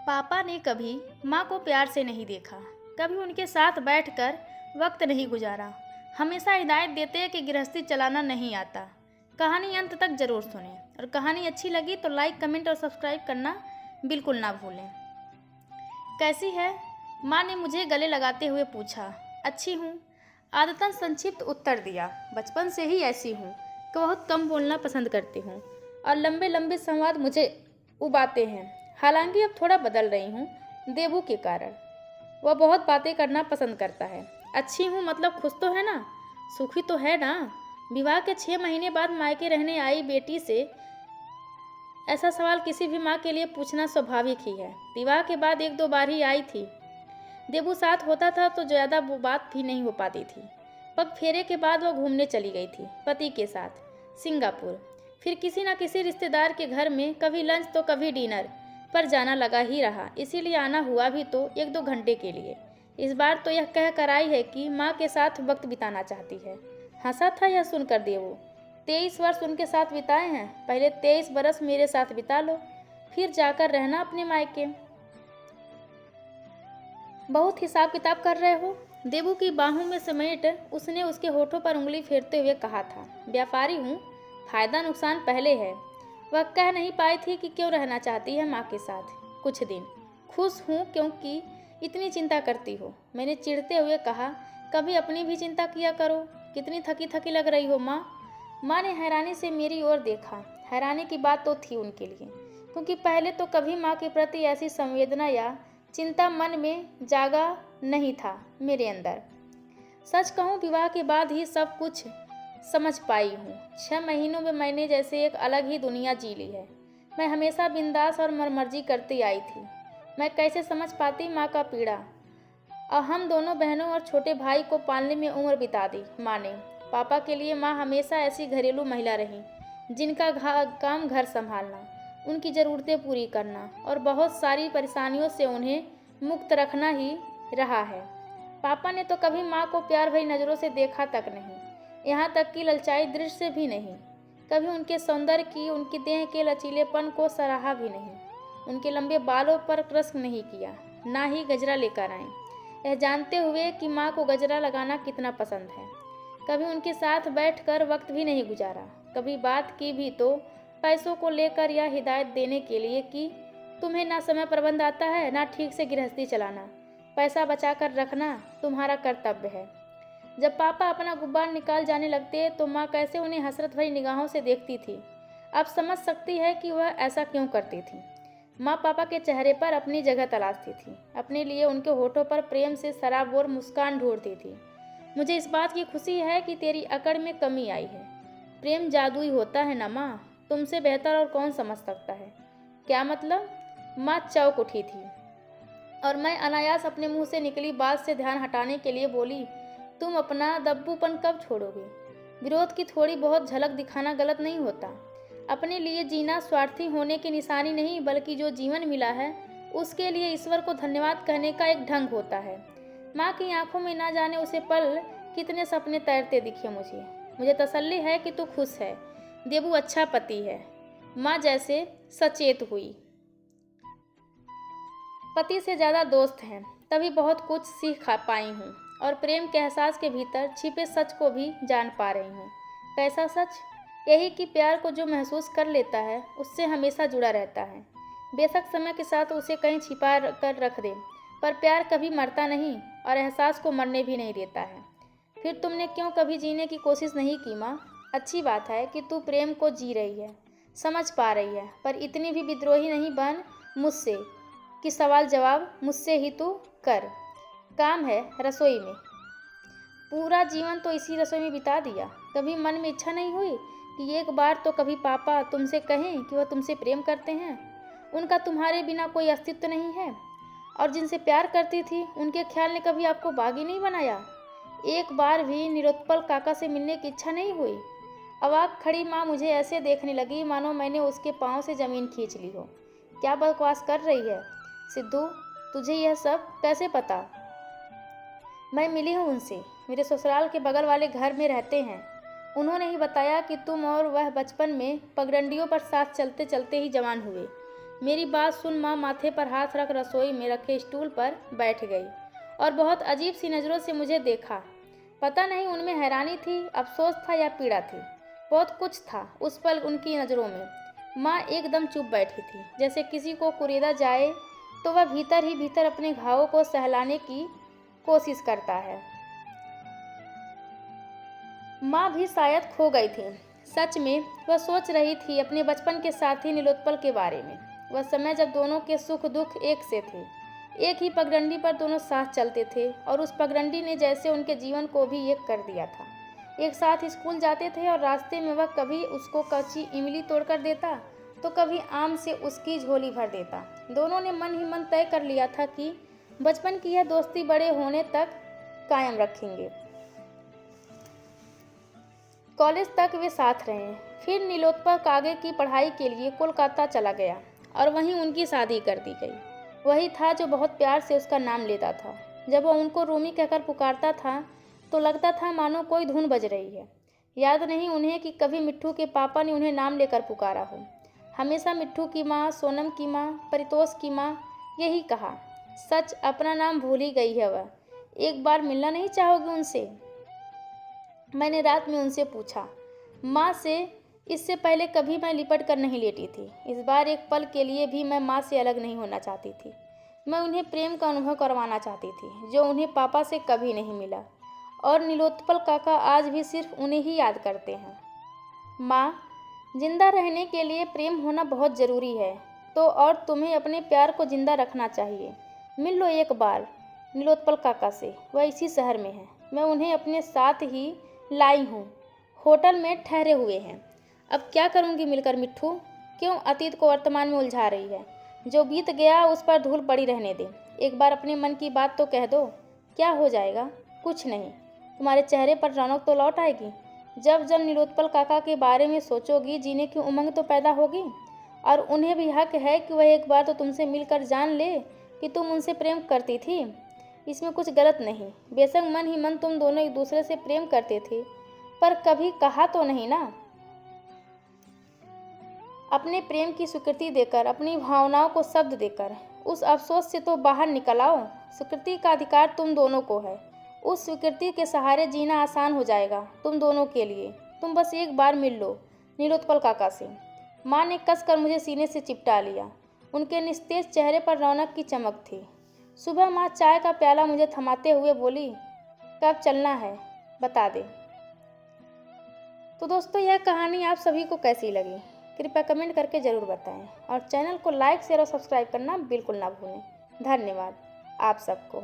पापा ने कभी माँ को प्यार से नहीं देखा, कभी उनके साथ बैठकर वक्त नहीं गुजारा। हमेशा हिदायत देते हैं कि गृहस्थी चलाना नहीं आता। कहानी अंत तक ज़रूर सुनें और कहानी अच्छी लगी तो लाइक, कमेंट और सब्सक्राइब करना बिल्कुल ना भूलें। कैसी है? माँ ने मुझे गले लगाते हुए पूछा। अच्छी हूँ, आदतन संक्षिप्त उत्तर दिया। बचपन से ही ऐसी हूँ कि बहुत कम बोलना पसंद करती हूँ और लंबे लंबे संवाद मुझे उबाते हैं। हालांकि अब थोड़ा बदल रही हूँ देबू के कारण। वह बहुत बातें करना पसंद करता है। अच्छी हूँ मतलब खुश तो है ना, सुखी तो है ना। विवाह के 6 महीने बाद मायके रहने आई बेटी से ऐसा सवाल किसी भी माँ के लिए पूछना स्वाभाविक ही है। विवाह के बाद 1-2 बार ही आई थी। देबू साथ होता था तो ज़्यादा वो बात भी नहीं हो पाती थी। पग फेरे के बाद वह घूमने चली गई थी पति के साथ सिंगापुर। फिर किसी न किसी रिश्तेदार के घर में कभी लंच तो कभी डिनर पर जाना लगा ही रहा, इसीलिए आना हुआ भी तो 1-2 घंटे के लिए। इस बार तो यह कह कर आई है कि माँ के साथ वक्त बिताना चाहती है। हंसा था यह सुनकर देवू। 23 वर्ष उनके साथ बिताए हैं, पहले 23 बरस मेरे साथ बिता लो, फिर जाकर रहना अपने मायके। बहुत हिसाब किताब कर रहे हो? देबू की बाहों में समेट उसने उसके होठों पर उंगली फेरते हुए कहा था। व्यापारी हूँ, फायदा नुकसान पहले है। वह कह नहीं पाई थी कि क्यों रहना चाहती है माँ के साथ कुछ दिन। खुश हूँ क्योंकि इतनी चिंता करती हो, मैंने चिढ़ते हुए कहा। कभी अपनी भी चिंता किया करो, कितनी थकी थकी लग रही हो माँ। माँ ने हैरानी से मेरी ओर देखा। हैरानी की बात तो थी उनके लिए, क्योंकि पहले तो कभी माँ के प्रति ऐसी संवेदना या चिंता मन में जागा नहीं था मेरे अंदर। सच कहूँ विवाह के बाद ही सब कुछ समझ पाई हूँ। 6 महीनों में मैंने जैसे एक अलग ही दुनिया जी ली है। मैं हमेशा बिंदास और मनमर्जी करती आई थी। मैं कैसे समझ पाती माँ का पीड़ा। और हम दोनों बहनों और छोटे भाई को पालने में उम्र बिता दी माँ ने। पापा के लिए माँ हमेशा ऐसी घरेलू महिला रही जिनका काम घर संभालना, उनकी ज़रूरतें पूरी करना और बहुत सारी परेशानियों से उन्हें मुक्त रखना ही रहा है। पापा ने तो कभी माँ को प्यार भरी नज़रों से देखा तक नहीं, यहाँ तक कि ललचाई दृष्टि से भी नहीं। कभी उनके सौंदर्य की, उनकी देह के लचीलेपन को सराहा भी नहीं। उनके लंबे बालों पर क्रस्क नहीं किया, ना ही गजरा लेकर आए, यह जानते हुए कि माँ को गजरा लगाना कितना पसंद है। कभी उनके साथ बैठकर वक्त भी नहीं गुजारा। कभी बात की भी तो पैसों को लेकर या हिदायत देने के लिए कि तुम्हें ना समय प्रबंध आता है, ना ठीक से गृहस्थी चलाना। पैसा बचा कर रखना तुम्हारा कर्तव्य है। जब पापा अपना गुब्बार निकाल जाने लगते तो माँ कैसे उन्हें हसरत भरी निगाहों से देखती थी। अब समझ सकती है कि वह ऐसा क्यों करती थी। माँ पापा के चेहरे पर अपनी जगह तलाशती थी, अपने लिए उनके होठों पर प्रेम से सराबोर मुस्कान ढूंढती थी। मुझे इस बात की खुशी है कि तेरी अकड़ में कमी आई है। प्रेम जादुई होता है ना माँ, तुमसे बेहतर और कौन समझ सकता है। क्या मतलब? माँ चौंक उठी थी और मैं अनायास अपने मुंह से निकली बात से ध्यान हटाने के लिए बोली, तुम अपना दब्बूपन कब छोड़ोगे? विरोध की थोड़ी बहुत झलक दिखाना गलत नहीं होता। अपने लिए जीना स्वार्थी होने की निशानी नहीं, बल्कि जो जीवन मिला है उसके लिए ईश्वर को धन्यवाद कहने का एक ढंग होता है। माँ की आंखों में ना जाने उसे पल कितने सपने तैरते दिखे मुझे तसल्ली है कि तू खुश है, देबू अच्छा पति है। माँ जैसे सचेत हुई। पति से ज़्यादा दोस्त हैं, तभी बहुत कुछ सीख पाई हूँ और प्रेम के एहसास के भीतर छिपे सच को भी जान पा रही हूँ। कैसा सच? यही कि प्यार को जो महसूस कर लेता है उससे हमेशा जुड़ा रहता है। बेशक समय के साथ उसे कहीं छिपा कर रख दे, पर प्यार कभी मरता नहीं और एहसास को मरने भी नहीं देता है। फिर तुमने क्यों कभी जीने की कोशिश नहीं की माँ? अच्छी बात है कि तू प्रेम को जी रही है, समझ पा रही है, पर इतनी भी विद्रोही नहीं बन मुझसे कि सवाल जवाब मुझसे ही तू कर। काम है रसोई में, पूरा जीवन तो इसी रसोई में बिता दिया। कभी मन में इच्छा नहीं हुई कि एक बार तो कभी पापा तुमसे कहें कि वह तुमसे प्रेम करते हैं, उनका तुम्हारे बिना कोई अस्तित्व नहीं है? और जिनसे प्यार करती थी उनके ख्याल ने कभी आपको बागी नहीं बनाया? एक बार भी निरुत्पल काका से मिलने की इच्छा नहीं हुई? अवाक खड़ी माँ मुझे ऐसे देखने लगी मानो मैंने उसके पाँव से ज़मीन खींच ली हो। क्या बकवास कर रही है सिद्धू, तुझे यह सब कैसे पता? मैं मिली हूँ उनसे, मेरे ससुराल के बगल वाले घर में रहते हैं। उन्होंने ही बताया कि तुम और वह बचपन में पगडंडियों पर साथ चलते चलते ही जवान हुए। मेरी बात सुन माँ माथे पर हाथ रख रसोई में रखे स्टूल पर बैठ गई और बहुत अजीब सी नज़रों से मुझे देखा। पता नहीं उनमें हैरानी थी, अफसोस था या पीड़ा थी। बहुत कुछ था उस पल उनकी नज़रों में। माँ एकदम चुप बैठी थी, जैसे किसी को कुरेदा जाए तो वह भीतर ही भीतर अपने घावों को सहलाने की कोशिश करता है। माँ भी शायद खो गई थी। सच में वह सोच रही थी अपने बचपन के साथी नीलोत्पल के बारे में। वह समय जब दोनों के सुख दुख एक से थे, एक ही पगडंडी पर दोनों साथ चलते थे और उस पगडंडी ने जैसे उनके जीवन को भी एक कर दिया था। एक साथ स्कूल जाते थे और रास्ते में वह कभी उसको कच्ची इमली तोड़कर देता तो कभी आम से उसकी झोली भर देता। दोनों ने मन ही मन तय कर लिया था कि बचपन की यह दोस्ती बड़े होने तक कायम रखेंगे। कॉलेज तक वे साथ रहे। फिर नीलोत्पल आगे की पढ़ाई के लिए कोलकाता चला गया और वहीं उनकी शादी कर दी गई। वही था जो बहुत प्यार से उसका नाम लेता था। जब वह उनको रूमी कहकर पुकारता था तो लगता था मानो कोई धुन बज रही है। याद नहीं उन्हें कि कभी मिट्ठू के पापा ने उन्हें नाम लेकर पुकारा हो। हमेशा मिट्ठू की माँ, सोनम की माँ, परितोष की माँ यही कहा। सच अपना नाम भूल ही गई है वह। एक बार मिलना नहीं चाहोगे उनसे? मैंने रात में उनसे पूछा। माँ से इससे पहले कभी मैं लिपट कर नहीं लेटी थी। इस बार एक पल के लिए भी मैं माँ से अलग नहीं होना चाहती थी। मैं उन्हें प्रेम का अनुभव करवाना चाहती थी जो उन्हें पापा से कभी नहीं मिला। और नीलोत्पल काका आज भी सिर्फ उन्हें ही याद करते हैं। माँ, जिंदा रहने के लिए प्रेम होना बहुत ज़रूरी है तो और तुम्हें अपने प्यार को जिंदा रखना चाहिए। मिल लो एक बार नीलोत्पल काका से, वह इसी शहर में है। मैं उन्हें अपने साथ ही लाई हूँ, होटल में ठहरे हुए हैं। अब क्या करूँगी मिलकर मिट्ठू? क्यों अतीत को वर्तमान में उलझा रही है? जो बीत गया उस पर धूल पड़ी रहने दे। एक बार अपने मन की बात तो कह दो। क्या हो जाएगा? कुछ नहीं। तुम्हारे चेहरे पर रौनक तो लौट आएगी। जब जब नीलोत्पल काका के बारे में सोचोगी जीने की उमंग तो पैदा होगी। और उन्हें भी हक है कि वह एक बार तो तुमसे मिलकर जान ले कि तुम उनसे प्रेम करती थी। इसमें कुछ गलत नहीं। बेशक मन ही मन तुम दोनों एक दूसरे से प्रेम करते थे, पर कभी कहा तो नहीं ना। अपने प्रेम की स्वीकृति देकर, अपनी भावनाओं को शब्द देकर उस अफसोस से तो बाहर निकल आओ। स्वीकृति का अधिकार तुम दोनों को है। उस स्वीकृति के सहारे जीना आसान हो जाएगा तुम दोनों के लिए। तुम बस एक बार मिल लो नीलोत्पल काका से। माँ ने कसकर मुझे सीने से चिपटा लिया। उनके निस्तेज चेहरे पर रौनक की चमक थी। सुबह माँ चाय का प्याला मुझे थमाते हुए बोली, कब चलना है बता दे। तो दोस्तों, यह कहानी आप सभी को कैसी लगी कृपया कमेंट करके ज़रूर बताएं और चैनल को लाइक शेयर और सब्सक्राइब करना बिल्कुल ना भूलें। धन्यवाद आप सबको।